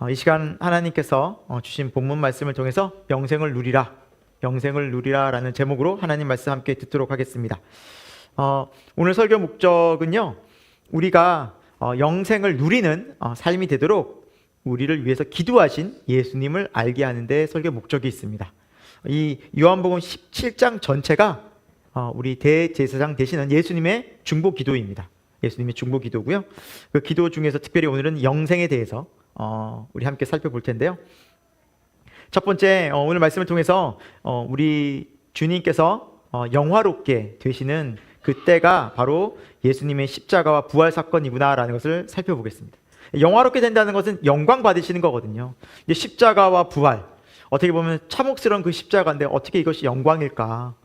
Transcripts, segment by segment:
이 시간 하나님께서 주신 본문 말씀을 통해서 영생을 누리라, 영생을 누리라 라는 제목으로 하나님 말씀 함께 듣도록 하겠습니다. 오늘 설교 목적은요, 우리가 영생을 누리는 삶이 되도록 우리를 위해서 기도하신 예수님을 알게 하는 데 설교 목적이 있습니다. 이 요한복음 17장 전체가 우리 대제사장 되시는 예수님의 중보 기도입니다. 예수님의 중보 기도고요. 그 기도 중에서 특별히 오늘은 영생에 대해서 우리 함께 살펴볼 텐데요. 첫 번째, 오늘 말씀을 통해서 우리 주님께서 영화롭게 되시는 그때가 바로 예수님의 십자가와 부활 사건이구나라는 것을 살펴보겠습니다. 영화롭게 된다는 것은 영광 받으시는 거거든요. 십자가와 부활, 어떻게 보면 참혹스러운 그 십자가인데 어떻게 이것이 영광일까?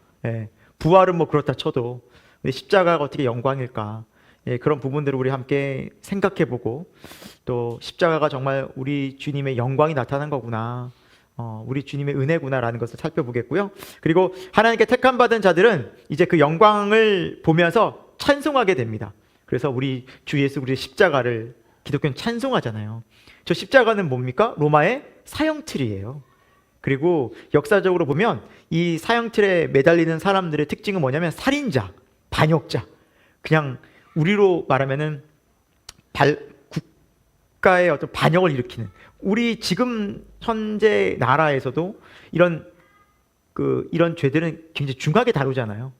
부활은 뭐 그렇다 쳐도 십자가가 어떻게 영광일까? 그런 부분들을 우리 함께 생각해보고, 또 십자가가 정말 우리 주님의 영광이 나타난 거구나, 우리 주님의 은혜구나라는 것을 살펴보겠고요. 그리고 하나님께 택함 받은 자들은 이제 그 영광을 보면서 찬송하게 됩니다. 그래서 우리 주 예수 그리스도의 십자가를 기독교는 찬송하잖아요. 저 십자가는 뭡니까? 로마의 사형틀이에요. 그리고 역사적으로 보면 이 사형틀에 매달리는 사람들의 특징은 뭐냐면 살인자, 반역자, 그냥 우리로 말하면은 국가의 어떤 반역을 일으키는, 우리 지금 현재 나라에서도 이런 죄들은 굉장히 중하게 다루잖아요.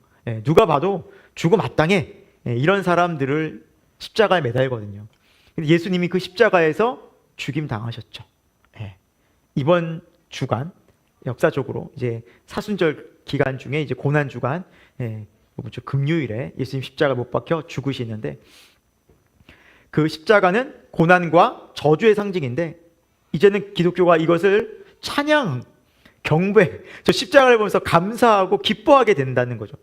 누가 봐도 죽어 마땅해, 이런 사람들을 십자가에 매달거든요. 근데 예수님이 그 십자가에서 죽임 당하셨죠. 이번 주간 역사적으로 이제 사순절 기간 중에 이제 고난 주간, 이번 주 금요일에 예수님 십자가 못 박혀 죽으시는데, 그 십자가는 고난과 저주의 상징인데 이제는 기독교가 이것을 찬양, 경배, 저 십자가를 보면서 감사하고 기뻐하게 된다는 거죠.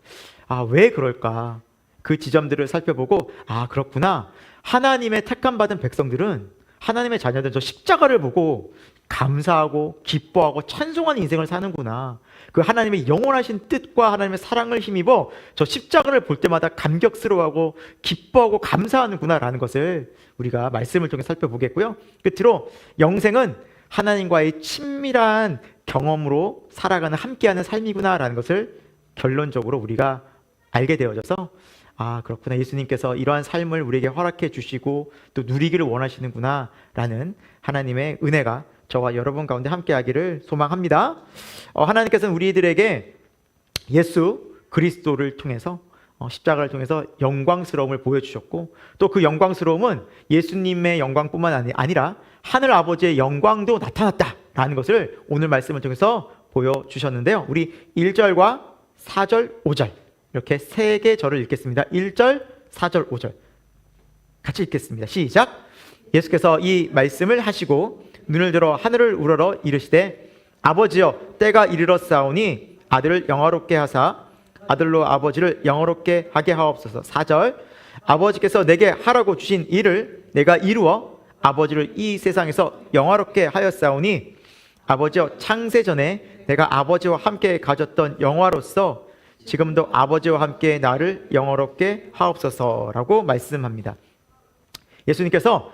왜 그럴까? 그 지점들을 살펴보고, 그렇구나, 하나님의 택함 받은 백성들은, 하나님의 자녀들은 저 십자가를 보고 감사하고 기뻐하고 찬송하는 인생을 사는구나. 그 하나님의 영원하신 뜻과 하나님의 사랑을 힘입어 저 십자가를 볼 때마다 감격스러워하고 기뻐하고 감사하는구나 라는 것을 우리가 말씀을 통해 살펴보겠고요. 끝으로 영생은 하나님과의 친밀한 경험으로 살아가는, 함께하는 삶이구나 라는 것을 결론적으로 우리가 알게 되어져서, 그렇구나, 예수님께서 이러한 삶을 우리에게 허락해 주시고 또 누리기를 원하시는구나 라는 하나님의 은혜가 저와 여러분 가운데 함께하기를 소망합니다. 하나님께서는 우리들에게 예수 그리스도를 통해서, 십자가를 통해서 영광스러움을 보여주셨고, 또 그 영광스러움은 예수님의 영광뿐만 아니라 하늘 아버지의 영광도 나타났다라는 것을 오늘 말씀을 통해서 보여주셨는데요. 우리 1절과 4절, 5절 이렇게 세 개 절을 읽겠습니다. 1절, 4절, 5절 같이 읽겠습니다. 시작. 예수께서 이 말씀을 하시고 눈을 들어 하늘을 우러러 이르시되, 아버지여, 때가 이르렀사오니 아들을 영화롭게 하사 아들로 아버지를 영화롭게 하게 하옵소서. 4절. 아버지께서 내게 하라고 주신 일을 내가 이루어 아버지를 이 세상에서 영화롭게 하였사오니, 아버지여, 창세 전에 내가 아버지와 함께 가졌던 영화로서 지금도 아버지와 함께 나를 영화롭게 하옵소서라고 말씀합니다. 예수님께서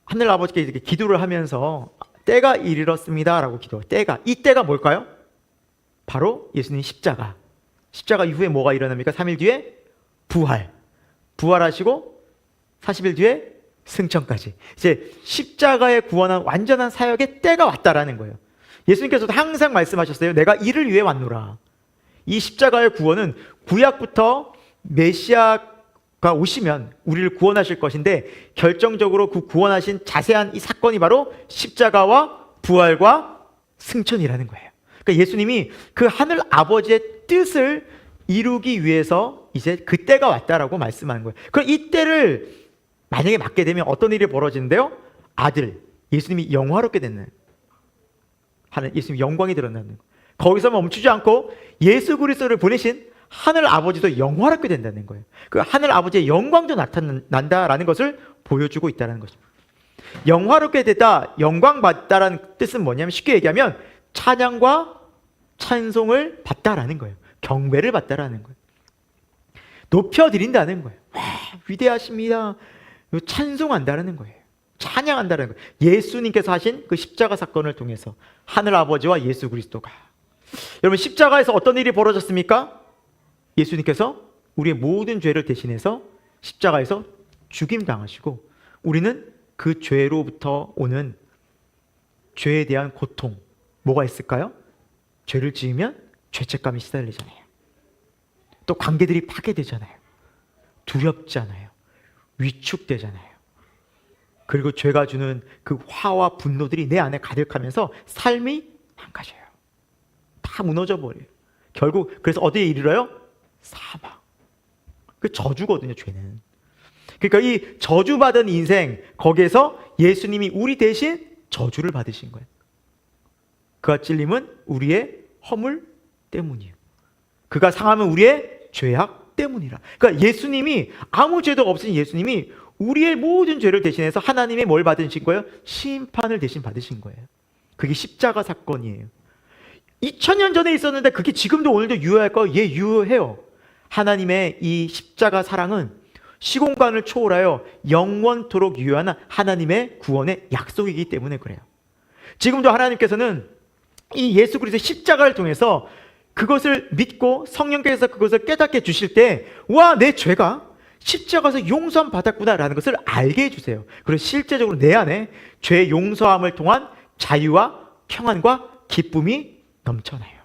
하늘 아버지께 이렇게 기도를 하면서 때가 이르렀습니다 라고 기도해요. 이 때가 뭘까요? 바로 예수님 십자가 이후에 뭐가 일어납니까? 3일 뒤에 부활하시고 40일 뒤에 승천까지, 이제 십자가에 구원한 완전한 사역의 때가 왔다라는 거예요. 예수님께서도 항상 말씀하셨어요. 내가 이를 위해 왔노라. 이 십자가의 구원은 구약부터 메시아가 오시면 우리를 구원하실 것인데, 결정적으로 그 구원하신 자세한 이 사건이 바로 십자가와 부활과 승천이라는 거예요. 그러니까 예수님이 그 하늘 아버지의 뜻을 이루기 위해서 이제 그때가 왔다라고 말씀하는 거예요. 그럼 이 때를 만약에 맞게 되면 어떤 일이 벌어지는데요? 예수님이 영화롭게 되는, 예수님 영광이 드러나는 거예요. 거기서만 멈추지 않고 예수 그리스도를 보내신 하늘 아버지도 영화롭게 된다는 거예요. 그 하늘 아버지의 영광도 나타난다라는 것을 보여주고 있다는 것입니다. 영화롭게 됐다, 영광 받다라는 뜻은 뭐냐면, 쉽게 얘기하면 찬양과 찬송을 받다라는 거예요. 경배를 받다라는 거예요. 높여드린다는 거예요. 위대하십니다. 찬송한다라는 거예요. 찬양한다는 거예요. 예수님께서 하신 그 십자가 사건을 통해서 하늘 아버지와 예수 그리스도가, 여러분 십자가에서 어떤 일이 벌어졌습니까? 예수님께서 우리의 모든 죄를 대신해서 십자가에서 죽임당하시고, 우리는 그 죄로부터 오는 죄에 대한 고통, 뭐가 있을까요? 죄를 지으면 죄책감이 시달리잖아요. 또 관계들이 파괴되잖아요. 두렵잖아요. 위축되잖아요. 그리고 죄가 주는 그 화와 분노들이 내 안에 가득하면서 삶이 망가져요. 다 무너져 버려요. 결국 그래서 어디에 이르러요? 사망. 그 저주거든요, 죄는. 그러니까 이 저주받은 인생, 거기에서 예수님이 우리 대신 저주를 받으신 거예요. 그가 찔림은 우리의 허물 때문이에요. 그가 상함은 우리의 죄악 때문이라. 그러니까 예수님이, 아무 죄도 없으신 예수님이 우리의 모든 죄를 대신해서 하나님의 뭘 받으신 거예요? 심판을 대신 받으신 거예요. 그게 십자가 사건이에요. 2000년 전에 있었는데 그게 지금도 오늘도 유효할까요? 예, 유효해요. 하나님의 이 십자가 사랑은 시공간을 초월하여 영원토록 유효한 하나님의 구원의 약속이기 때문에 그래요. 지금도 하나님께서는 이 예수 그리스도의 십자가를 통해서 그것을 믿고 성령께서 그것을 깨닫게 주실 때, 와, 내 죄가 십자가에서 용서함 받았구나라는 것을 알게 해주세요. 그리고 실제적으로 내 안에 죄 용서함을 통한 자유와 평안과 기쁨이 넘쳐나요.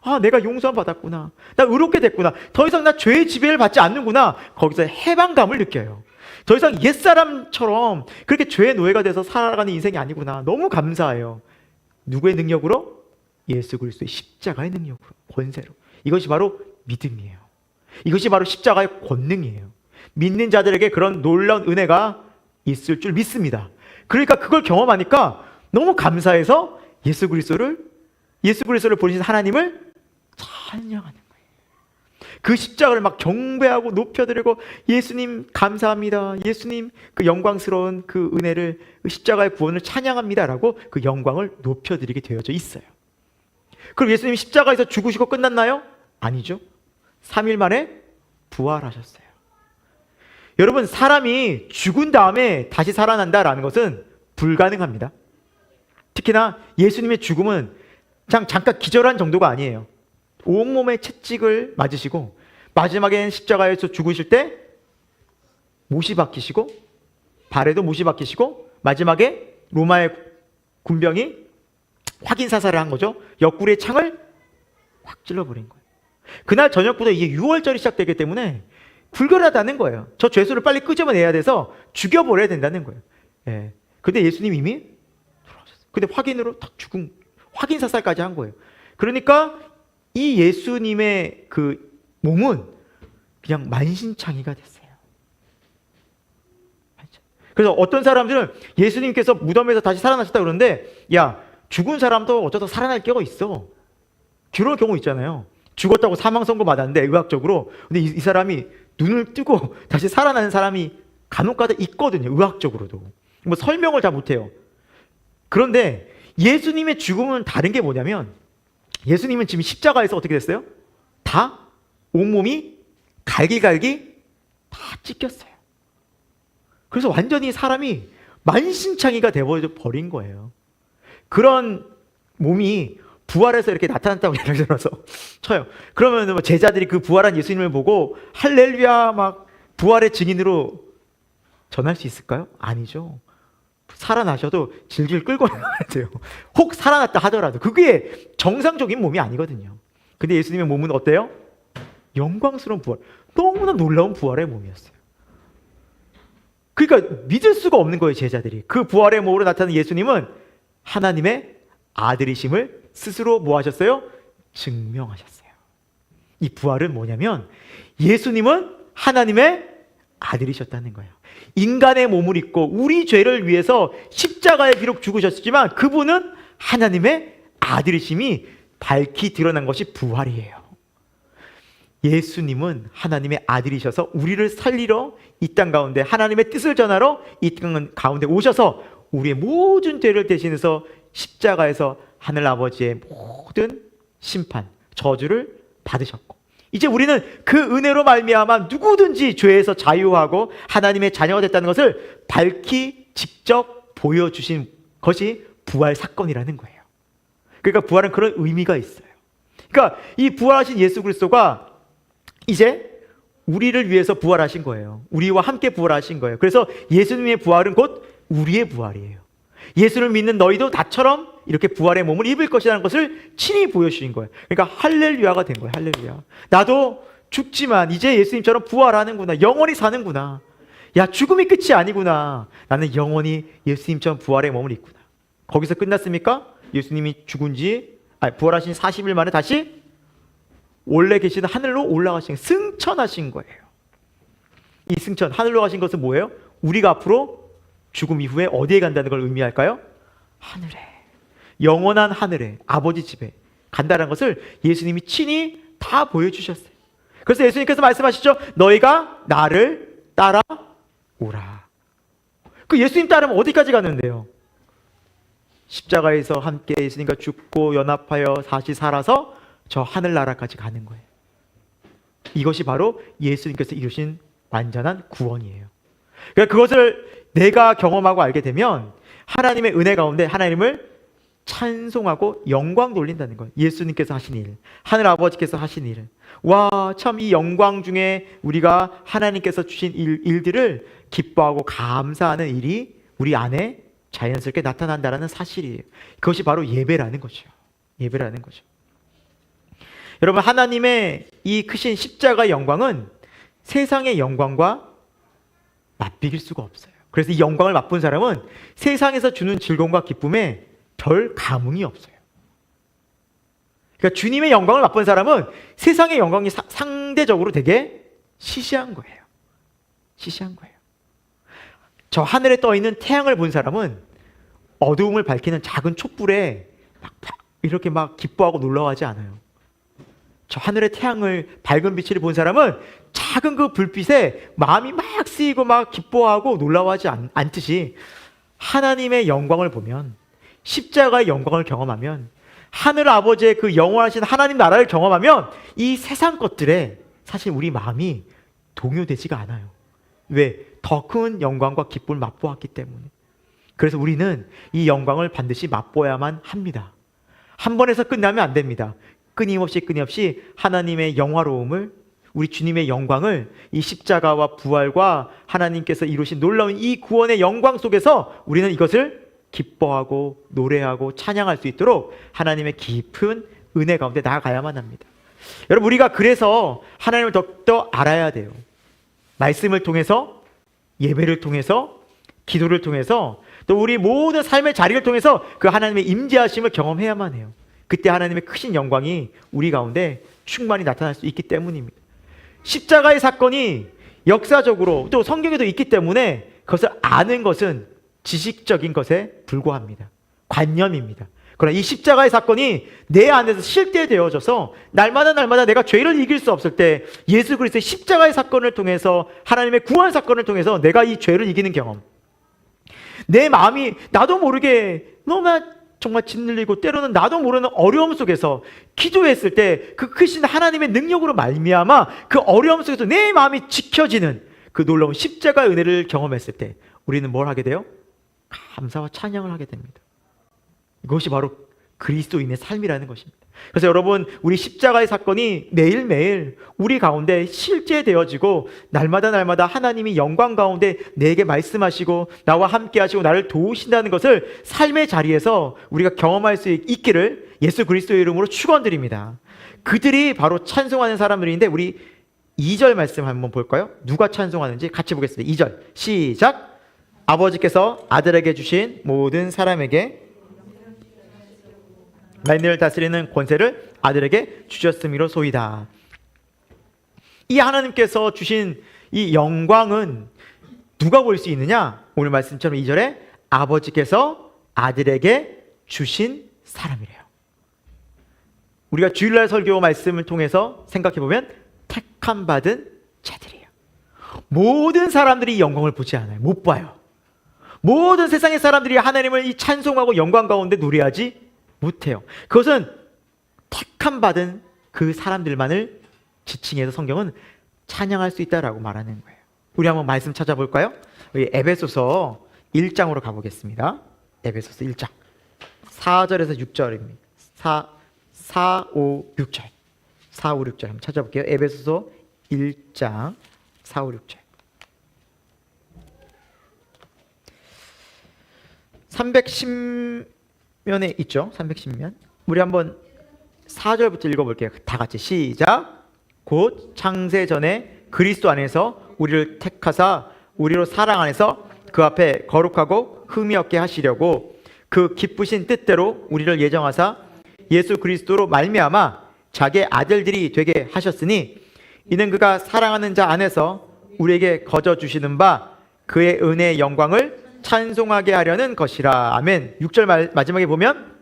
아, 내가 용서함 받았구나. 나 의롭게 됐구나. 더 이상 나 죄의 지배를 받지 않는구나. 거기서 해방감을 느껴요. 더 이상 옛사람처럼 그렇게 죄의 노예가 돼서 살아가는 인생이 아니구나. 너무 감사해요. 누구의 능력으로? 예수 그리스도의 십자가의 능력으로, 권세로. 이것이 바로 믿음이에요. 이것이 바로 십자가의 권능이에요. 믿는 자들에게 그런 놀라운 은혜가 있을 줄 믿습니다. 그러니까 그걸 경험하니까 너무 감사해서 예수 그리스도를 보내신 하나님을 찬양하는 거예요. 그 십자가를 막 경배하고 높여드리고, 예수님 감사합니다. 예수님 그 영광스러운 그 은혜를, 그 십자가의 구원을 찬양합니다라고 그 영광을 높여드리게 되어져 있어요. 그럼 예수님이 십자가에서 죽으시고 끝났나요? 아니죠. 3일 만에 부활하셨어요. 여러분, 사람이 죽은 다음에 다시 살아난다라는 것은 불가능합니다. 특히나 예수님의 죽음은 잠깐 기절한 정도가 아니에요. 온몸에 채찍을 맞으시고, 마지막엔 십자가에서 죽으실 때 못이 박히시고, 발에도 못이 박히시고, 마지막에 로마의 군병이 확인 사살을 한 거죠. 옆구리에 창을 확 찔러버린 거예요. 그날 저녁부터 이게 6월절이 시작되기 때문에 불결하다는 거예요. 저 죄수를 빨리 끄집어내야 돼서 죽여버려야 된다는 거예요. 예. 근데 예수님 이미 돌아오셨어요. 근데 확인으로 딱 확인 사살까지 한 거예요. 그러니까 이 예수님의 그 몸은 그냥 만신창이가 됐어요. 그래서 어떤 사람들은 예수님께서 무덤에서 다시 살아나셨다 그러는데, 야, 죽은 사람도 어쩌다 살아날 경우가 있어. 그런 경우 있잖아요. 죽었다고 사망 선고 받았는데 의학적으로, 근데 이 사람이 눈을 뜨고 다시 살아나는 사람이 간혹가다 있거든요. 의학적으로도 뭐 설명을 잘 못해요. 그런데 예수님의 죽음은 다른 게 뭐냐면, 예수님은 지금 십자가에서 어떻게 됐어요? 다 온몸이 갈기갈기 다 찢겼어요. 그래서 완전히 사람이 만신창이가 되어버린 거예요. 그런 몸이 부활해서 이렇게 나타났다고 예를 들어서 쳐요. 그러면 뭐 제자들이 그 부활한 예수님을 보고 할렐루야 막 부활의 증인으로 전할 수 있을까요? 아니죠. 살아나셔도 질질 끌고 나가야 돼요. 혹 살아났다 하더라도 그게 정상적인 몸이 아니거든요. 근데 예수님의 몸은 어때요? 영광스러운 부활, 너무나 놀라운 부활의 몸이었어요. 그러니까 믿을 수가 없는 거예요, 제자들이. 그 부활의 몸으로 나타나는 예수님은 하나님의 아들이심을 스스로 뭐 하셨어요? 증명하셨어요. 이 부활은 뭐냐면, 예수님은 하나님의 아들이셨다는 거예요. 인간의 몸을 입고 우리 죄를 위해서 십자가에 비록 죽으셨지만 그분은 하나님의 아들이심이 밝히 드러난 것이 부활이에요. 예수님은 하나님의 아들이셔서 우리를 살리러 이 땅 가운데 하나님의 뜻을 전하러 이 땅 가운데 오셔서 우리의 모든 죄를 대신해서 십자가에서 하늘 아버지의 모든 심판, 저주를 받으셨고, 이제 우리는 그 은혜로 말미암아 누구든지 죄에서 자유하고 하나님의 자녀가 됐다는 것을 밝히 직접 보여주신 것이 부활 사건이라는 거예요. 그러니까 부활은 그런 의미가 있어요. 그러니까 이 부활하신 예수 그리스도가 이제 우리를 위해서 부활하신 거예요. 우리와 함께 부활하신 거예요. 그래서 예수님의 부활은 곧 우리의 부활이에요. 예수를 믿는 너희도 나처럼 이렇게 부활의 몸을 입을 것이라는 것을 친히 보여주신 거예요. 그러니까 할렐루야가 된 거예요. 할렐루야. 나도 죽지만 이제 예수님처럼 부활하는구나. 영원히 사는구나. 야, 죽음이 끝이 아니구나. 나는 영원히 예수님처럼 부활의 몸을 입구나. 거기서 끝났습니까? 예수님이 부활하신 40일 만에 다시 원래 계시는 하늘로 올라가신, 승천하신 거예요. 이 승천, 하늘로 가신 것은 뭐예요? 우리가 앞으로 죽음 이후에 어디에 간다는 걸 의미할까요? 하늘에, 영원한 하늘에, 아버지 집에 간다는 것을 예수님이 친히 다 보여주셨어요. 그래서 예수님께서 말씀하시죠. 너희가 나를 따라오라. 그 예수님 따르면 어디까지 가는데요? 십자가에서 함께 예수님과 죽고 연합하여 다시 살아서 저 하늘나라까지 가는 거예요. 이것이 바로 예수님께서 이루신 완전한 구원이에요. 그러니까 그것을 내가 경험하고 알게 되면 하나님의 은혜 가운데 하나님을 찬송하고 영광 돌린다는 거예요. 예수님께서 하신 일, 하늘 아버지께서 하신 일. 와, 참 이 영광 중에 우리가 하나님께서 주신 일들을 기뻐하고 감사하는 일이 우리 안에 자연스럽게 나타난다는 사실이에요. 그것이 바로 예배라는 거죠. 예배라는 거죠. 여러분, 하나님의 이 크신 십자가의 영광은 세상의 영광과 맞비길 수가 없어요. 그래서 이 영광을 맛본 사람은 세상에서 주는 즐거움과 기쁨에 별 감흥이 없어요. 그러니까 주님의 영광을 맛본 사람은 세상의 영광이 상대적으로 되게 시시한 거예요. 시시한 거예요. 저 하늘에 떠 있는 태양을 본 사람은 어두움을 밝히는 작은 촛불에 이렇게 막 기뻐하고 놀라워하지 않아요. 저 하늘의 태양을, 밝은 빛을 본 사람은 작은 그 불빛에 마음이 막 쓰이고 막 기뻐하고 놀라워하지 않듯이 하나님의 영광을 보면, 십자가의 영광을 경험하면, 하늘 아버지의 그 영원하신 하나님 나라를 경험하면 이 세상 것들에 사실 우리 마음이 동요되지가 않아요. 왜? 더 큰 영광과 기쁨을 맛보았기 때문에. 그래서 우리는 이 영광을 반드시 맛보야만 합니다. 한 번에서 끝나면 안 됩니다. 끊임없이 하나님의 영화로움을, 우리 주님의 영광을, 이 십자가와 부활과 하나님께서 이루신 놀라운 이 구원의 영광 속에서 우리는 이것을 기뻐하고 노래하고 찬양할 수 있도록 하나님의 깊은 은혜 가운데 나아가야만 합니다. 여러분, 우리가 그래서 하나님을 더욱더 알아야 돼요. 말씀을 통해서, 예배를 통해서, 기도를 통해서, 또 우리 모든 삶의 자리를 통해서 그 하나님의 임재하심을 경험해야만 해요. 그때 하나님의 크신 영광이 우리 가운데 충만히 나타날 수 있기 때문입니다. 십자가의 사건이 역사적으로 또 성경에도 있기 때문에 그것을 아는 것은 지식적인 것에 불과합니다. 관념입니다. 그러나 이 십자가의 사건이 내 안에서 실제되어져서 날마다 내가 죄를 이길 수 없을 때 예수 그리스도의 십자가의 사건을 통해서, 하나님의 구원 사건을 통해서 내가 이 죄를 이기는 경험, 내 마음이 나도 모르게 너무 정말 짓눌리고 때로는 나도 모르는 어려움 속에서 기도했을 때 그 크신 하나님의 능력으로 말미암아 그 어려움 속에서 내 마음이 지켜지는 그 놀라운 십자가의 은혜를 경험했을 때 우리는 뭘 하게 돼요? 감사와 찬양을 하게 됩니다. 이것이 바로 그리스도인의 삶이라는 것입니다. 그래서 여러분, 우리 십자가의 사건이 매일매일 우리 가운데 실제되어지고 날마다 하나님이 영광 가운데 내게 말씀하시고 나와 함께 하시고 나를 도우신다는 것을 삶의 자리에서 우리가 경험할 수 있기를 예수 그리스도의 이름으로 축원드립니다. 그들이 바로 찬송하는 사람들인데 우리 2절 말씀 한번 볼까요? 누가 찬송하는지 같이 보겠습니다. 2절 시작. 아버지께서 아들에게 주신 모든 사람에게 만민을 다스리는 권세를 아들에게 주셨음이로소이다. 이 하나님께서 주신 이 영광은 누가 볼 수 있느냐? 오늘 말씀처럼 2절에 아버지께서 아들에게 주신 사람이래요. 우리가 주일날 설교 말씀을 통해서 생각해보면 택함 받은 자들이에요. 모든 사람들이 이 영광을 보지 않아요. 못 봐요. 모든 세상의 사람들이 하나님을 이 찬송하고 영광 가운데 노래하지 못해요. 그것은 택함 받은 그 사람들만을 지칭해서 성경은 찬양할 수 있다라고 말하는 거예요. 우리 한번 말씀 찾아볼까요? 우리 에베소서 1장으로 가보겠습니다. 에베소서 1장 4절에서 6절입니다. 4, 5, 6절 4, 5, 6절 한번 찾아볼게요. 에베소서 1장 4, 5, 6절 310면에 있죠. 310면. 우리 한번 4절부터 읽어볼게요. 다 같이 시작. 곧 창세 전에 그리스도 안에서 우리를 택하사 우리로 사랑 안에서 그 앞에 거룩하고 흠이 없게 하시려고 그 기쁘신 뜻대로 우리를 예정하사 예수 그리스도로 말미암아 자기의 아들들이 되게 하셨으니 이는 그가 사랑하는 자 안에서 우리에게 거저 주시는 바 그의 은혜의 영광을 찬송하게 하려는 것이라. 아멘. 6절 마지막에 보면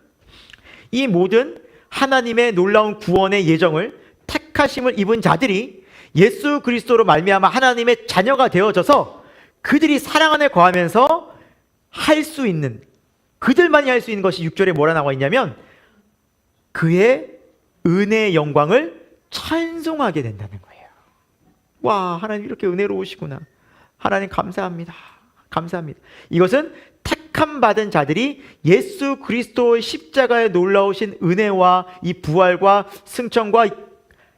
이 모든 하나님의 놀라운 구원의 예정을 택하심을 입은 자들이 예수 그리스도로 말미암아 하나님의 자녀가 되어져서 그들이 사랑 안에 거하면서 할 수 있는, 그들만이 할 수 있는 것이 6절에 뭐라 나와 있냐면 그의 은혜의 영광을 찬송하게 된다는 거예요. 와, 하나님 이렇게 은혜로우시구나. 하나님 감사합니다. 감사합니다. 이것은 택함 받은 자들이 예수 그리스도의 십자가에 놀라우신 은혜와 이 부활과 승천과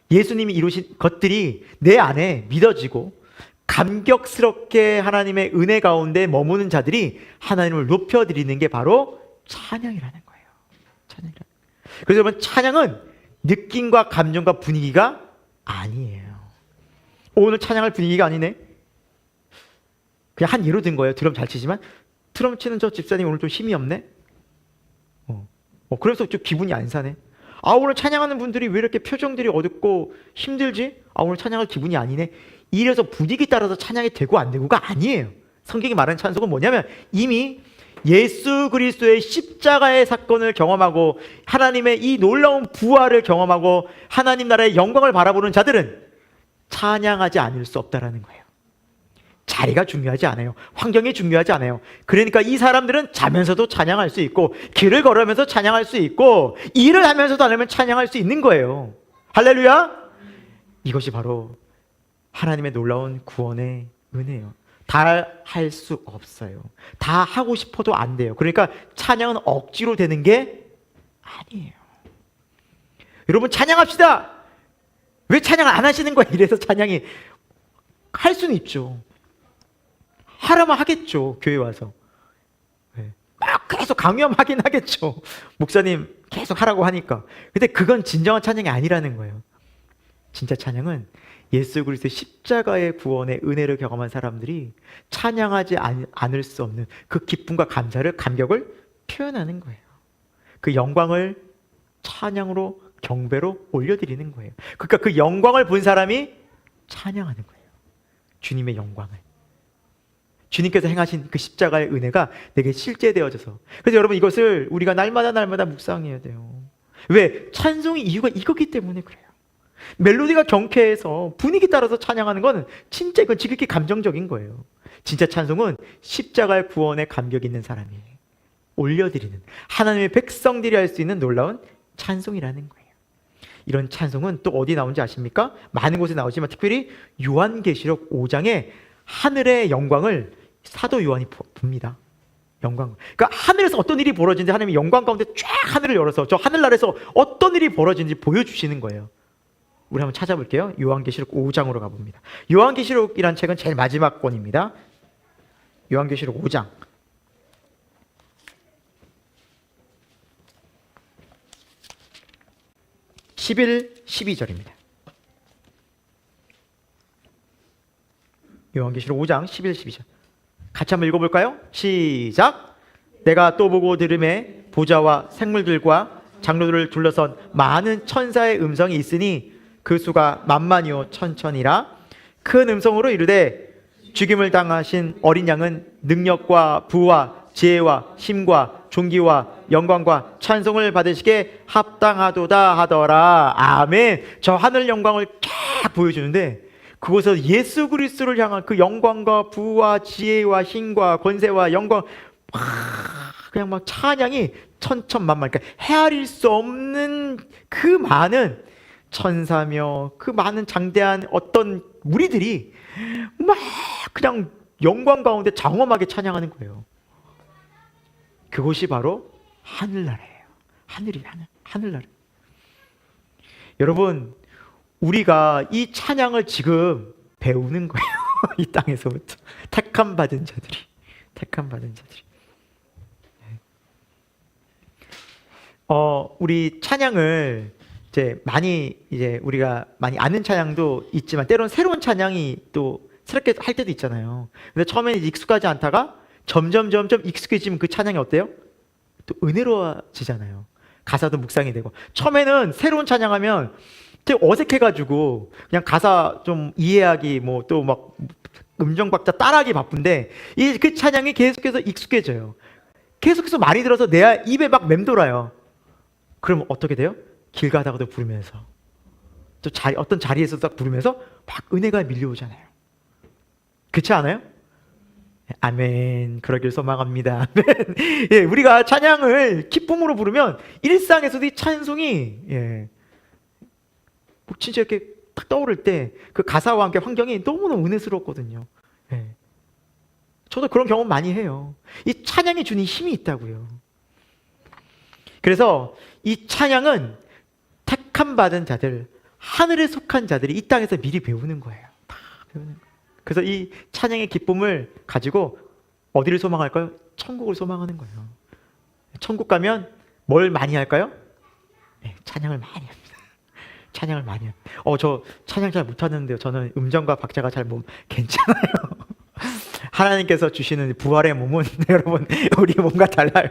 예수님이 이루신 것들이 내 안에 믿어지고 감격스럽게 하나님의 은혜 가운데 머무는 자들이 하나님을 높여드리는 게 바로 찬양이라는 거예요. 찬양이라는 거예요. 그래서 여러분, 찬양은 느낌과 감정과 분위기가 아니에요. 오늘 찬양할 분위기가 아니네. 그냥 한 예로 든 거예요. 드럼 잘 치지만 드럼 치는 저 집사님 오늘 좀 힘이 없네. 그래서 좀 기분이 안 사네. 아, 오늘 찬양하는 분들이 왜 이렇게 표정들이 어둡고 힘들지? 아, 오늘 찬양할 기분이 아니네. 이래서 분위기 따라서 찬양이 되고 안 되고가 아니에요. 성경이 말하는 찬송은 뭐냐면 이미 예수 그리스도의 십자가의 사건을 경험하고 하나님의 이 놀라운 부활을 경험하고 하나님 나라의 영광을 바라보는 자들은 찬양하지 않을 수 없다라는 거예요. 자리가 중요하지 않아요. 환경이 중요하지 않아요. 그러니까 이 사람들은 자면서도 찬양할 수 있고 길을 걸으면서 찬양할 수 있고 일을 하면서도 안 하면 찬양할 수 있는 거예요. 할렐루야! 이것이 바로 하나님의 놀라운 구원의 은혜예요. 다 할 수 없어요. 다 하고 싶어도 안 돼요. 그러니까 찬양은 억지로 되는 게 아니에요. 여러분, 찬양합시다! 왜 찬양을 안 하시는 거야? 이래서 찬양이 할 수는 있죠. 하라면 하겠죠. 교회 와서. 막 계속 강요하면 하긴 하겠죠. 목사님 계속 하라고 하니까. 근데 그건 진정한 찬양이 아니라는 거예요. 진짜 찬양은 예수 그리스도의 십자가의 구원의 은혜를 경험한 사람들이 찬양하지 않을 수 없는 그 기쁨과 감사를, 감격을 표현하는 거예요. 그 영광을 찬양으로, 경배로 올려드리는 거예요. 그러니까 그 영광을 본 사람이 찬양하는 거예요. 주님의 영광을. 주님께서 행하신 그 십자가의 은혜가 내게 실제되어져서. 그래서 여러분, 이것을 우리가 날마다 묵상해야 돼요. 왜? 찬송의 이유가 이거기 때문에 그래요. 멜로디가 경쾌해서 분위기 따라서 찬양하는 건 진짜 이건 지극히 감정적인 거예요. 진짜 찬송은 십자가의 구원에 감격 있는 사람이 올려드리는, 하나님의 백성들이 할 수 있는 놀라운 찬송이라는 거예요. 이런 찬송은 또 어디 나오는지 아십니까? 많은 곳에 나오지만 특별히 요한계시록 5장에 하늘의 영광을 사도 요한이 봅니다. 영광. 그러니까 하늘에서 어떤 일이 벌어지는지 하나님이 영광 가운데 쫙 하늘을 열어서 저 하늘나라에서 어떤 일이 벌어지는지 보여주시는 거예요. 우리 한번 찾아볼게요. 요한계시록 5장으로 가봅니다. 요한계시록이란 책은 제일 마지막 권입니다. 요한계시록 5장 11, 12절입니다. 요한계시록 5장 11, 12절 같이 한번 읽어볼까요? 시작! 내가 또 보고 들음에 보좌와 생물들과 장로들을 둘러선 많은 천사의 음성이 있으니 그 수가 만만이요 천천이라. 큰 음성으로 이르되 죽임을 당하신 어린 양은 능력과 부와 지혜와 힘과 존귀와 영광과 찬송을 받으시게 합당하도다 하더라. 아멘. 저 하늘 영광을 쫙 보여주는데 그곳에서 예수 그리스도를 향한 그 영광과 부와 지혜와 힘과 권세와 영광, 그냥 막 찬양이 천천만만, 그러니까 헤아릴 수 없는 그 많은 천사며 그 많은 장대한 어떤 무리들이 막 그냥 영광 가운데 장엄하게 찬양하는 거예요. 그곳이 바로 하늘나라예요. 하늘이 하늘나라. 여러분, 우리가 이 찬양을 지금 배우는 거예요. 이 땅에서부터 택함 받은 자들이. 우리 찬양을 이제 우리가 많이 아는 찬양도 있지만 때로는 새로운 찬양이 또 새롭게 할 때도 있잖아요. 근데 처음에는 익숙하지 않다가 점점 익숙해지면 그 찬양이 어때요? 또 은혜로워지잖아요. 가사도 묵상이 되고. 처음에는 새로운 찬양하면 되게 어색해가지고 그냥 가사 좀 이해하기 뭐 또 막 음정 박자 따라하기 바쁜데 그 찬양이 계속해서 익숙해져요. 계속해서 많이 들어서 내 입에 막 맴돌아요. 그럼 어떻게 돼요? 길 가다가도 부르면서 또 어떤 자리에서 딱 부르면서 막 은혜가 밀려오잖아요. 그렇지 않아요? 아멘. 그러길 소망합니다. 아멘. 예, 우리가 찬양을 기쁨으로 부르면 일상에서도 이 찬송이 진짜 이렇게 딱 떠오를 때 그 가사와 함께 환경이 너무너무 은혜스럽거든요. 예. 저도 그런 경험 많이 해요. 이 찬양이 주는 힘이 있다고요. 그래서 이 찬양은 택함 받은 자들, 하늘에 속한 자들이 이 땅에서 미리 배우는 거예요. 다 배우는 거예요. 그래서 이 찬양의 기쁨을 가지고 어디를 소망할까요? 천국을 소망하는 거예요. 천국 가면 뭘 많이 할까요? 네, 찬양을 많이 합니다. 찬양을 많이 합니다. 저 찬양 잘 못하는데요. 저는 음정과 박자가 잘 괜찮아요. 하나님께서 주시는 부활의 몸은 여러분 우리 몸과 달라요.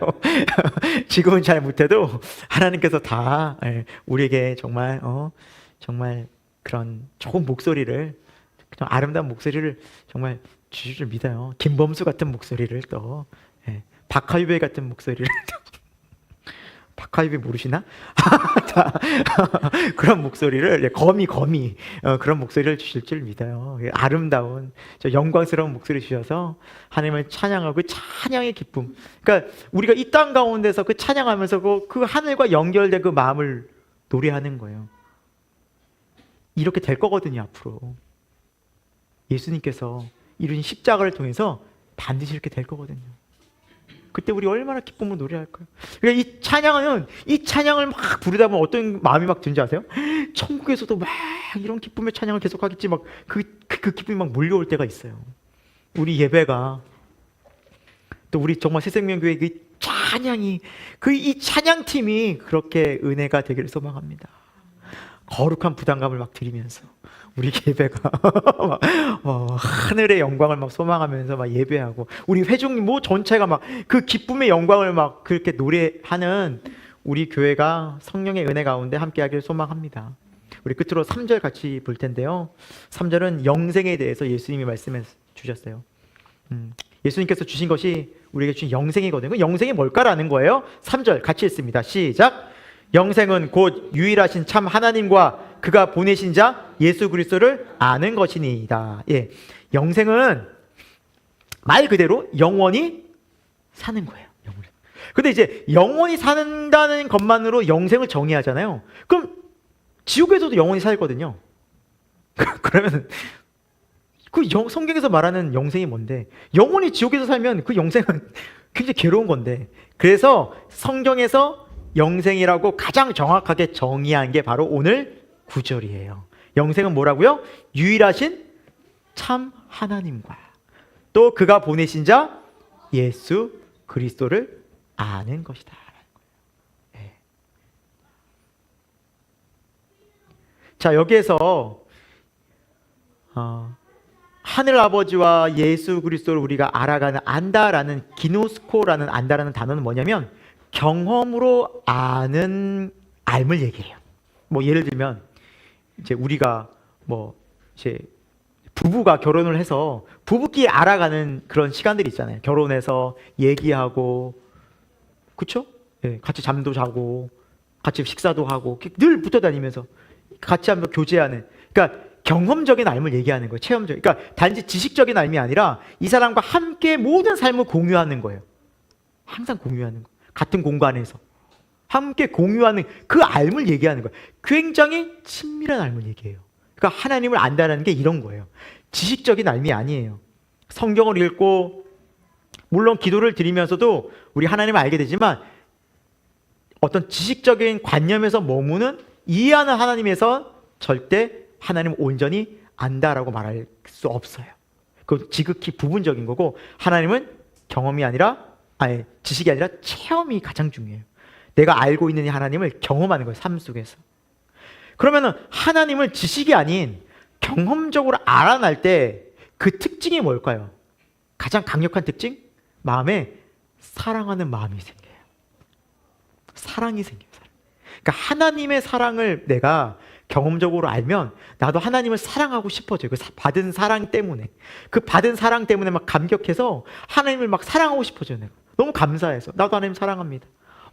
지금은 잘 못해도 하나님께서 다 우리에게 정말 그런 좋은 목소리를, 그냥 아름다운 목소리를 정말 주실 줄 믿어요. 김범수 같은 목소리를 또 박하유배 같은 목소리를 박하유배 모르시나? 그런 목소리를 거미 그런 목소리를 주실 줄 믿어요. 아름다운 영광스러운 목소리 주셔서 하나님을 찬양하고 찬양의 기쁨. 그러니까 우리가 이 땅 가운데서 그 찬양하면서 그 하늘과 연결된 그 마음을 노래하는 거예요. 이렇게 될 거거든요, 앞으로. 예수님께서 이루신 십자가를 통해서 반드시 이렇게 될 거거든요. 그때 우리 얼마나 기쁨으로 노래할까요? 그러니까 이 찬양을 막 부르다 보면 어떤 마음이 막 드는지 아세요? 천국에서도 막 이런 기쁨의 찬양을 계속하겠지, 막 그 기쁨이 막 몰려올 때가 있어요. 우리 예배가 또 우리 정말 새생명교회 그 찬양이 이 찬양팀이 그렇게 은혜가 되기를 소망합니다. 거룩한 부담감을 막 드리면서 우리 예배가 하늘의 영광을 막 소망하면서 막 예배하고 우리 회중 전체가 막 그 기쁨의 영광을 막 그렇게 노래하는 우리 교회가 성령의 은혜 가운데 함께하기를 소망합니다. 우리 끝으로 3절 같이 볼 텐데요. 3절은 영생에 대해서 예수님이 말씀해 주셨어요. 예수님께서 주신 것이 우리에게 주신 영생이거든요. 영생이 뭘까라는 거예요. 3절 같이 읽습니다. 시작. 영생은 곧 유일하신 참 하나님과 그가 보내신 자 예수 그리스도를 아는 것이니이다. 예, 영생은 말 그대로 영원히 사는 거예요. 영원히. 근데 이제 영원히 산다는 것만으로 영생을 정의하잖아요. 그럼 지옥에서도 영원히 살거든요. 그러면 성경에서 말하는 영생이 뭔데? 영원히 지옥에서 살면 그 영생은 굉장히 괴로운 건데. 그래서 성경에서 영생이라고 가장 정확하게 정의한 게 바로 오늘 9절이에요. 영생은 뭐라고요? 유일하신 참 하나님과 또 그가 보내신 자 예수 그리스도를 아는 것이다. 네. 자, 여기에서 하늘 아버지와 예수 그리스도를 우리가 알아가는 안다라는 기노스코라는 안다라는 단어는 뭐냐면 경험으로 아는 알을 얘기해요. 뭐 예를 들면 이제 우리가 이제 부부가 결혼을 해서 부부끼리 알아가는 그런 시간들이 있잖아요. 결혼해서 얘기하고, 그렇죠? 예, 같이 잠도 자고, 같이 식사도 하고, 늘 붙어 다니면서 같이 한번 교제하는. 그러니까 경험적인 알을 얘기하는 거예요. 체험적. 그러니까 단지 지식적인 알이 아니라 이 사람과 함께 모든 삶을 공유하는 거예요. 항상 공유하는 거. 같은 공간에서 함께 공유하는 그 알을 얘기하는 거예요. 굉장히 친밀한 알을 얘기해요. 그러니까 하나님을 안다는 게 이런 거예요. 지식적인 알이 아니에요. 성경을 읽고 물론 기도를 드리면서도 우리 하나님을 알게 되지만 어떤 지식적인 관념에서 머무는 이해하는 하나님에서 절대 하나님을 온전히 안다라고 말할 수 없어요. 그건 지극히 부분적인 거고, 하나님은 경험이 아니라, 지식이 아니라 체험이 가장 중요해요. 내가 알고 있는 이 하나님을 경험하는 거예요, 삶 속에서. 그러면은 하나님을 지식이 아닌 경험적으로 알아낼 때 그 특징이 뭘까요? 가장 강력한 특징? 마음에 사랑하는 마음이 생겨요. 사랑이 생겨요. 그러니까 하나님의 사랑을 내가 경험적으로 알면 나도 하나님을 사랑하고 싶어져요. 그 받은 사랑 때문에. 그 받은 사랑 때문에 막 감격해서 하나님을 막 사랑하고 싶어져요. 내가. 너무 감사해서. 나도 하나님 사랑합니다.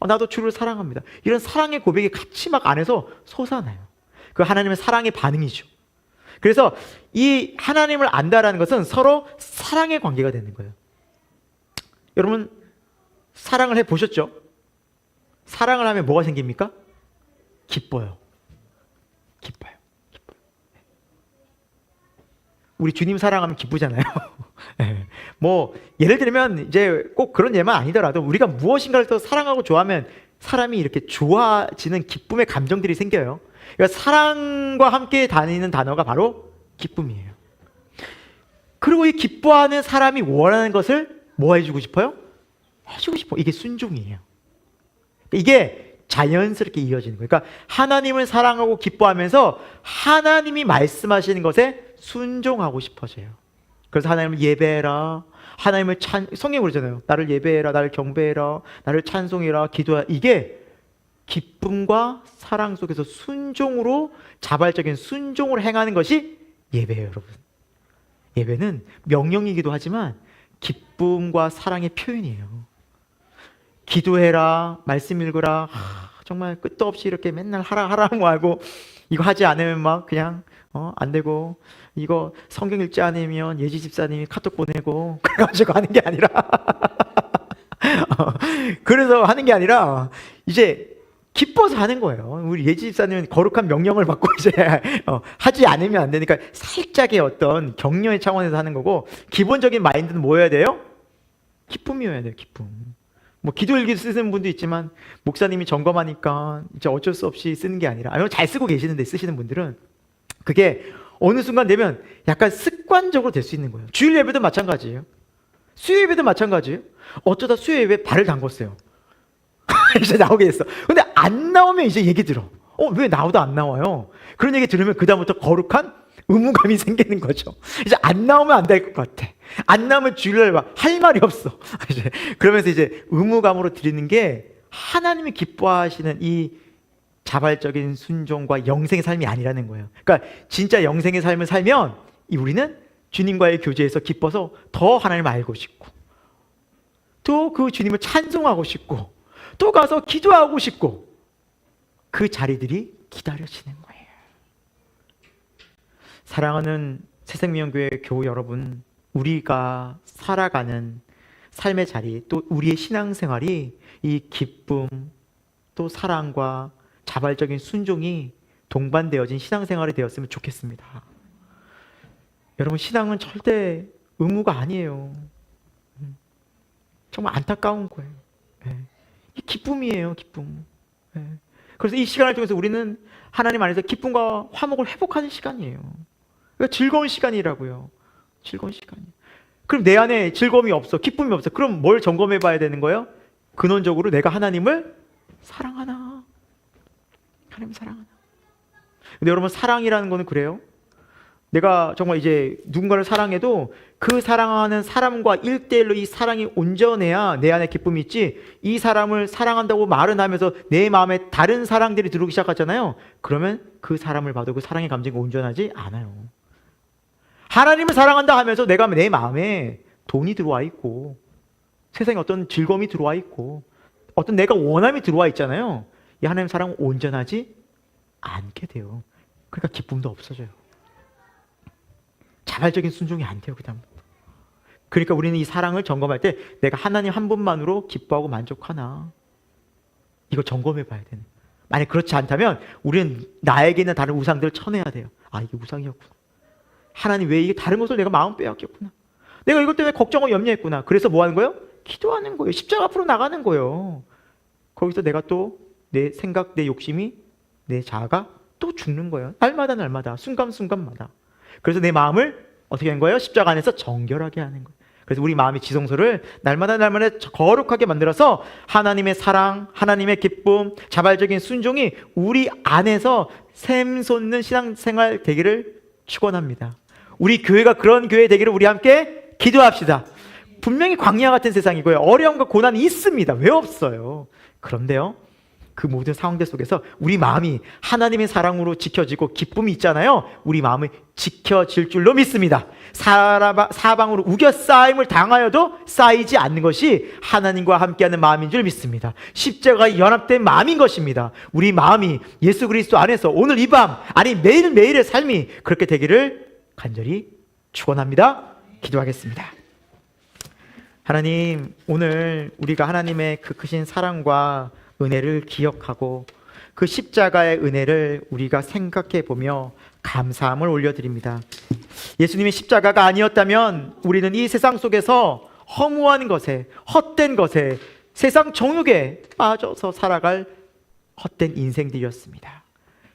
나도 주를 사랑합니다. 이런 사랑의 고백이 같이 막 안에서 솟아나요. 그 하나님의 사랑의 반응이죠. 그래서 이 하나님을 안다라는 것은 서로 사랑의 관계가 되는 거예요. 여러분, 사랑을 해보셨죠? 사랑을 하면 뭐가 생깁니까? 기뻐요. 기뻐요. 우리 주님 사랑하면 기쁘잖아요. 뭐 예를 들면 이제 꼭 그런 예만 아니더라도 우리가 무엇인가를 더 사랑하고 좋아하면 사람이 이렇게 좋아지는 기쁨의 감정들이 생겨요. 그러니까 사랑과 함께 다니는 단어가 바로 기쁨이에요. 그리고 이 기뻐하는 사람이 원하는 것을 뭐 해주고 싶어요? 해주고 싶어. 이게 순종이에요. 이게 자연스럽게 이어지는 거예요. 그러니까 하나님을 사랑하고 기뻐하면서 하나님이 말씀하시는 것에 순종하고 싶어져요. 그래서 하나님을 예배해라, 하나님을 성경에 그러잖아요. 나를 예배해라, 나를 경배해라, 나를 찬송해라, 기도해라. 이게 기쁨과 사랑 속에서 순종으로, 자발적인 순종을 행하는 것이 예배예요, 여러분. 예배는 명령이기도 하지만 기쁨과 사랑의 표현이에요. 기도해라, 말씀 읽으라, 정말 끝도 없이 이렇게 맨날 하라 뭐 하고, 이거 하지 않으면 막 그냥 안 되고, 이거 성경 읽지 않으면 예지 집사님이 카톡 보내고, 그래가지고 하는 게 아니라 그래서 하는 게 아니라 이제 기뻐서 하는 거예요. 우리 예지 집사님은 거룩한 명령을 받고 이제 하지 않으면 안 되니까 살짝의 어떤 격려의 차원에서 하는 거고, 기본적인 마인드는 뭐여야 돼요? 기쁨이어야 돼요. 기쁨. 뭐 기도일기 쓰는 분도 있지만 목사님이 점검하니까 이제 어쩔 수 없이 쓰는 게 아니라, 잘 쓰고 계시는데 쓰시는 분들은 그게 어느 순간 되면 약간 습관적으로 될 수 있는 거예요. 주일 예배도 마찬가지예요. 수요 예배도 마찬가지예요. 어쩌다 수요 예배에 발을 담궜어요. 이제 나오게 됐어. 근데 안 나오면 이제 얘기 들어. 왜 나오다 안 나와요? 그런 얘기 들으면 그다음부터 거룩한 의무감이 생기는 거죠. 이제 안 나오면 안 될 것 같아. 안 나오면 주일날 막 할 말이 없어. 이제 그러면서 이제 의무감으로 드리는 게 하나님이 기뻐하시는 이 자발적인 순종과 영생의 삶이 아니라는 거예요. 그러니까 진짜 영생의 삶을 살면 우리는 주님과의 교제에서 기뻐서 더 하나님을 알고 싶고, 또 그 주님을 찬송하고 싶고, 또 가서 기도하고 싶고, 그 자리들이 기다려지는 거예요. 사랑하는 새생명교회 교우 여러분, 우리가 살아가는 삶의 자리, 또 우리의 신앙생활이 이 기쁨, 또 사랑과 자발적인 순종이 동반되어진 신앙생활이 되었으면 좋겠습니다. 여러분, 신앙은 절대 의무가 아니에요. 정말 안타까운 거예요. 이 기쁨이에요, 기쁨. 그래서 이 시간을 통해서 우리는 하나님 안에서 기쁨과 화목을 회복하는 시간이에요. 그러니까 즐거운 시간이라고요. 즐거운 시간이에요. 그럼 내 안에 즐거움이 없어, 기쁨이 없어. 그럼 뭘 점검해 봐야 되는 거예요? 근원적으로 내가 하나님을 사랑하나? 하나님 사랑하나? 근데 여러분, 사랑이라는 거는 그래요. 내가 정말 이제 누군가를 사랑해도 그 사랑하는 사람과 1대1로 이 사랑이 온전해야 내 안에 기쁨이 있지, 이 사람을 사랑한다고 말은 하면서 내 마음에 다른 사랑들이 들어오기 시작하잖아요. 그러면 그 사람을 봐도 그 사랑의 감정이 온전하지 않아요. 하나님을 사랑한다 하면서 내가 내 마음에 돈이 들어와 있고, 세상에 어떤 즐거움이 들어와 있고, 어떤 내가 원함이 들어와 있잖아요. 이 하나님 사랑은 온전하지 않게 돼요. 그러니까 기쁨도 없어져요. 자발적인 순종이 안 돼요, 그다음. 그러니까 우리는 이 사랑을 점검할 때 내가 하나님 한 분만으로 기뻐하고 만족하나, 이거 점검해 봐야 되는. 만약 그렇지 않다면 우리는 나에게 있는 다른 우상들을 쳐내야 돼요. 이게 우상이었구나. 하나님 왜 이게 다른 것을 내가 마음 빼앗겼구나. 내가 이것 때문에 걱정하고 염려했구나. 그래서 뭐 하는 거예요? 기도하는 거예요. 십자가 앞으로 나가는 거예요. 거기서 내가 또 내 생각, 내 욕심이, 내 자아가 또 죽는 거예요. 날마다 순간순간마다. 그래서 내 마음을 어떻게 하는 거예요? 십자가 안에서 정결하게 하는 거예요. 그래서 우리 마음의 지성소를 날마다 거룩하게 만들어서 하나님의 사랑, 하나님의 기쁨, 자발적인 순종이 우리 안에서 샘솟는 신앙생활 되기를 축원합니다. 우리 교회가 그런 교회 되기를 우리 함께 기도합시다. 분명히 광야 같은 세상이고요. 어려움과 고난이 있습니다. 왜 없어요? 그런데요, 그 모든 상황들 속에서 우리 마음이 하나님의 사랑으로 지켜지고 기쁨이 있잖아요. 우리 마음이 지켜질 줄로 믿습니다. 사방으로 우겨싸임을 당하여도 쌓이지 않는 것이 하나님과 함께하는 마음인 줄 믿습니다. 십자가에 연합된 마음인 것입니다. 우리 마음이 예수 그리스도 안에서 오늘 이 밤, 아니 매일매일의 삶이 그렇게 되기를 간절히 축원합니다. 기도하겠습니다. 하나님, 오늘 우리가 하나님의 그 크신 사랑과 은혜를 기억하고 그 십자가의 은혜를 우리가 생각해 보며 감사함을 올려드립니다. 예수님의 십자가가 아니었다면 우리는 이 세상 속에서 허무한 것에, 헛된 것에, 세상 정욕에 빠져서 살아갈 헛된 인생들이었습니다.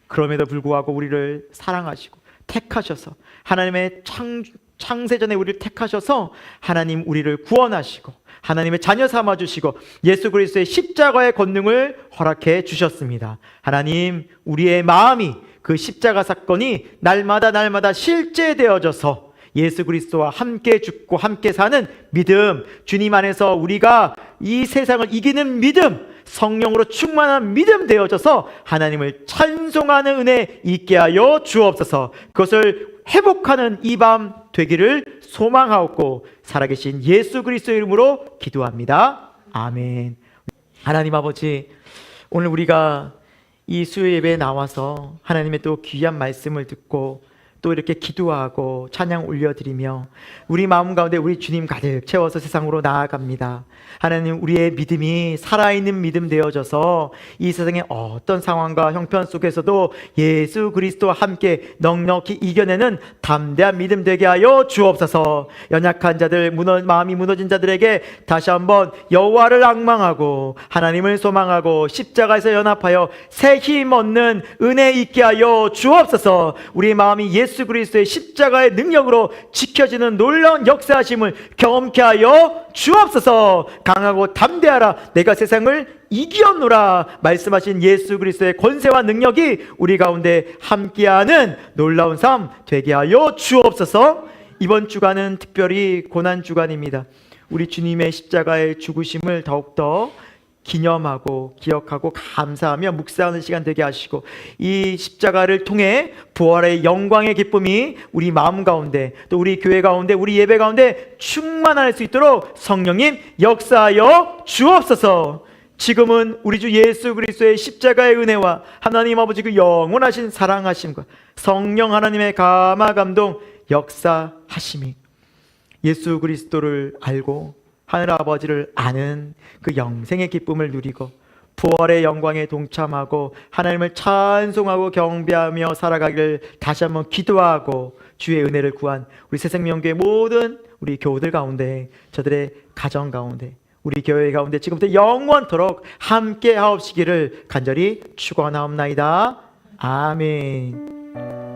그럼에도 불구하고 우리를 사랑하시고 택하셔서 하나님의 창세전에 우리를 택하셔서 하나님 우리를 구원하시고 하나님의 자녀 삼아주시고 예수 그리스도의 십자가의 권능을 허락해 주셨습니다. 하나님, 우리의 마음이 그 십자가 사건이 날마다 실제되어져서 예수 그리스도와 함께 죽고 함께 사는 믿음, 주님 안에서 우리가 이 세상을 이기는 믿음, 성령으로 충만한 믿음 되어져서 하나님을 찬송하는 은혜 있게 하여 주옵소서. 그것을 회복하는 이 밤 되기를 소망하옵고 살아계신 예수 그리스도의 이름으로 기도합니다. 아멘. 하나님 아버지, 오늘 우리가 이 수요 예배에 나와서 하나님의 또 귀한 말씀을 듣고 또 이렇게 기도하고 찬양 올려드리며 우리 마음 가운데 우리 주님 가득 채워서 세상으로 나아갑니다. 하나님, 우리의 믿음이 살아있는 믿음 되어져서 이 세상의 어떤 상황과 형편 속에서도 예수 그리스도와 함께 넉넉히 이겨내는 담대한 믿음 되게 하여 주옵소서. 연약한 자들, 마음이 무너진 자들에게 다시 한번 여호와를 앙망하고 하나님을 소망하고 십자가에서 연합하여 새 힘 얻는 은혜 있게 하여 주옵소서. 우리 마음이 예수 그리스도의 십자가의 능력으로 지켜지는 놀라운 역사하심을 경험케 하여 주옵소서. 강하고 담대하라, 내가 세상을 이기었노라 말씀하신 예수 그리스도의 권세와 능력이 우리 가운데 함께하는 놀라운 삶 되게 하여 주옵소서. 이번 주간은 특별히 고난 주간입니다. 우리 주님의 십자가의 죽으심을 더욱더 기념하고 기억하고 감사하며 묵상하는 시간 되게 하시고 이 십자가를 통해 부활의 영광의 기쁨이 우리 마음 가운데 또 우리 교회 가운데 우리 예배 가운데 충만할 수 있도록 성령님 역사하여 주옵소서. 지금은 우리 주 예수 그리스도의 십자가의 은혜와 하나님 아버지 그 영원하신 사랑하심과 성령 하나님의 감화 감동 역사하심이 예수 그리스도를 알고 하늘 아버지를 아는 그 영생의 기쁨을 누리고 부활의 영광에 동참하고 하나님을 찬송하고 경배하며 살아가기를 다시 한번 기도하고 주의 은혜를 구한 우리 새생명교회 모든 우리 교우들 가운데, 저들의 가정 가운데, 우리 교회 가운데 지금부터 영원토록 함께 하옵시기를 간절히 축원하옵나이다. 아멘.